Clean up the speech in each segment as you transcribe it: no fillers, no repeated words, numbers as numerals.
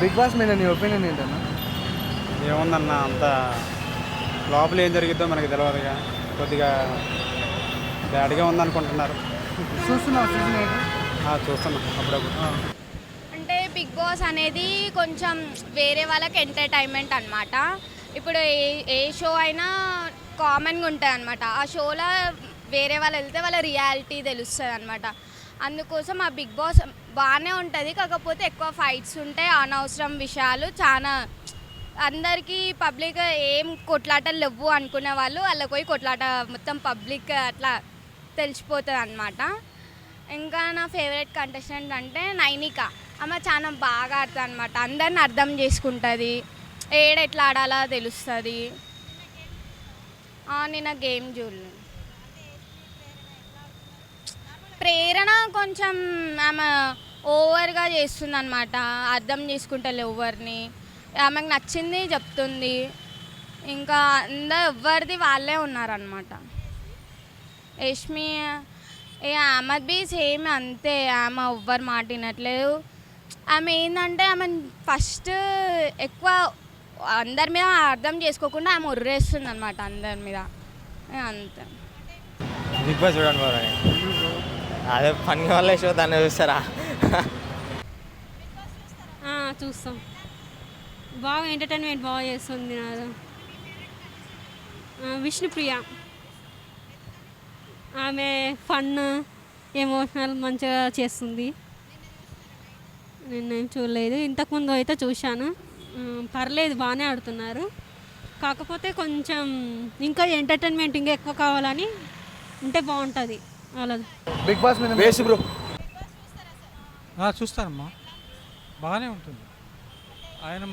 Big boss మీద నీ opinion ఏంటన్నా? ఏముందన్న అంత లోపల ఏం జరిగిద్దో మనకి తెలియదుగా, కొద్దిగా బ్యాడ్గా ఉందనుకుంటున్నారు. చూస్తున్నావు సీజన్ 8? చూస్తున్నాం అప్పుడప్పుడు. అంటే బిగ్ బాస్ అనేది కొంచెం వేరే వాళ్ళకి ఎంటర్టైన్మెంట్ అనమాట. ఇప్పుడు ఏ షో అయినా కామన్గా ఉంటుంది అనమాట. ఆ షోలో వేరే వాళ్ళు వెళ్తే వాళ్ళ రియాలిటీ తెలుస్తుంది అనమాట. అందుకోసం ఆ బిగ్ బాస్ బాగానే ఉంటుంది. కాకపోతే ఎక్కువ ఫైట్స్ ఉంటాయి, అనవసరం విషయాలు చాలా. అందరికీ పబ్లిక్ ఏం కొట్లాటలు లేవు అనుకునే వాళ్ళు వాళ్ళకి పోయి కొట్లాట మొత్తం పబ్లిక్ అట్లా తెలిసిపోతుంది అనమాట. ఇంకా నా ఫేవరెట్ కంటెస్టెంట్ అంటే నైనిక. ఆమె చాలా బాగా ఆడుతుంది అనమాట. అందరిని అర్థం చేసుకుంటుంది, ఎట్లా ఆడాలో తెలుస్తుంది. నేను గేమ్ చూడలేదు. ప్రేరణ కొంచెం ఆమె ఓవర్గా చేస్తుంది అనమాట. అర్థం చేసుకుంటలే ఎవరిని, ఆమెకు నచ్చింది చెప్తుంది. ఇంకా అందరు ఎవరిది వాళ్ళే ఉన్నారనమాట. యష్మి ఆమె బీ సేమ్ అంతే. ఆమె ఎవ్వరు మాట వినట్లేదు. ఆమె ఏంటంటే ఆమె ఫస్ట్ ఎక్కువ అందరి మీద అర్థం చేసుకోకుండా ఆమె ఉర్రేస్తుంది అనమాట అందరి మీద. అంతే. బిగ్ బాస్ చూడండి బాగా, అదే పని వల్ల షో దాన్ని చూస్తారా? చూస్తాం. బాగా ఎంటర్టైన్మెంట్ బాగా చేస్తుంది. విష్ణుప్రియ ఆమె ఫన్ ఎమోషనల్ మంచిగా చేస్తుంది. నేనేం చూడలేదు, ఇంతకుముందు అయితే చూశాను. పర్లేదు, బాగానే ఆడుతున్నారు. కాకపోతే కొంచెం ఇంకా ఎంటర్టైన్మెంట్ ఇంకా ఎక్కువ కావాలని ఉంటే బాగుంటుంది వాళ్ళది. బిగ్ బాస్ మీద వేసి బ్రో చూస్తానమ్మా, బాగానే ఉంటుంది. ఆయన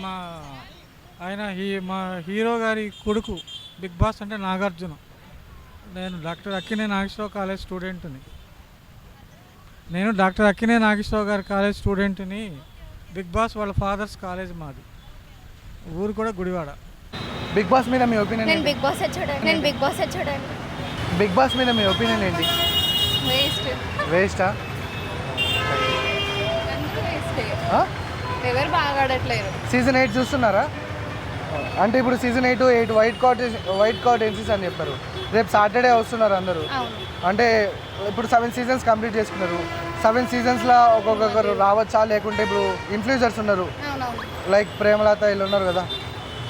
మా హీరో గారి కొడుకు. బిగ్ బాస్ అంటే నాగార్జున. నేను డాక్టర్ అక్కినే నాగేశ్వరరావు కాలేజ్ స్టూడెంట్ని. గారి కాలేజ్ స్టూడెంట్ని. బిగ్ బాస్ వాళ్ళ ఫాదర్స్ కాలేజ్ మాది. ఊరు కూడా గుడివాడ. బిగ్ బాస్ మీద మీ ఒపీనియన్ నేను బిగ్ బాస్ చూడండి. బిగ్ బాస్ మీద మీ ఒపీనియన్ ఏంటి? వేస్టా? ఎవరు బాగా ఆడట్లేరు. సీజన్ 8 చూస్తున్నారా? అంటే ఇప్పుడు సీజన్ 8 వైట్ కార్డ్ ఎన్సీస్ అని చెప్పారు. రేపు సాటర్డే వస్తున్నారు అందరూ. అంటే ఇప్పుడు 7 సీజన్స్ కంప్లీట్ చేసుకున్నారు. 7 సీజన్స్లో ఒక్కొక్కరు రావచ్చా, లేకుంటే ఇప్పుడు ఇన్ఫ్లుయెన్సర్స్ ఉన్నారు లైక్ ప్రేమలత వీళ్ళు ఉన్నారు కదా,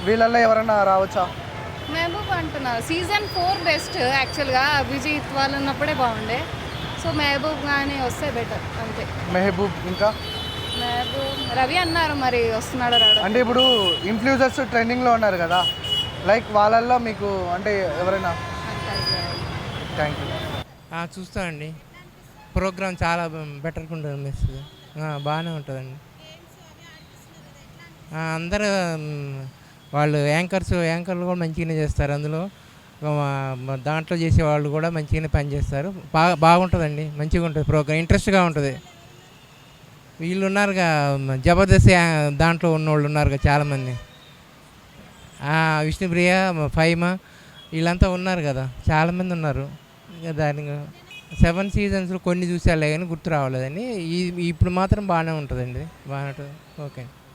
వీళ్ళల్లో ఎవరైనా రావచ్చా? మెహబూబ్ అంటున్నారు. సీజన్ 4 బెస్ట్ యాక్చువల్గా. అభిజిత్ వాళ్ళు ఉన్నప్పుడే బాగుండే. సో మెహబూబ్ కానీ వస్తే బెటర్ అంతే. మెహబూబ్ ఇంకా మెహబూబ్ రవి అన్నారు, మరి వస్తున్నాడు రాడు. అంటే ఇప్పుడు ఇన్ఫ్లుయెన్సర్స్ ట్రెండింగ్లో ఉన్నారు కదా, లైక్ వాళ్ళల్లో మీకు అంటే ఎవరైనా? Thank you. చూస్తామండి. ప్రోగ్రామ్ చాలా బెటర్గా ఉంటుంది. మిస్ బాగానే ఉంటుందండి. అందరూ వాళ్ళు యాంకర్లు కూడా మంచిగానే చేస్తారు. అందులో దాంట్లో చేసే వాళ్ళు కూడా మంచిగానే పనిచేస్తారు. బాగుంటుందండి, మంచిగా ఉంటుంది ప్రోగ్రామ్, ఇంట్రెస్ట్గా ఉంటుంది. వీళ్ళు ఉన్నారుగా జబర్దస్త్ దాంట్లో ఉన్నవాళ్ళు ఉన్నారుగా చాలామంది. విష్ణుప్రియ, ఫైమా వీళ్ళంతా ఉన్నారు కదా, చాలామంది ఉన్నారు. ఇంకా దానికి 7 సీజన్స్లో కొన్ని చూసేయాలి కానీ గుర్తు రావలేదండి. ఇప్పుడు మాత్రం బాగానే ఉంటుందండి, బాగానే ఉంటుంది. ఓకే.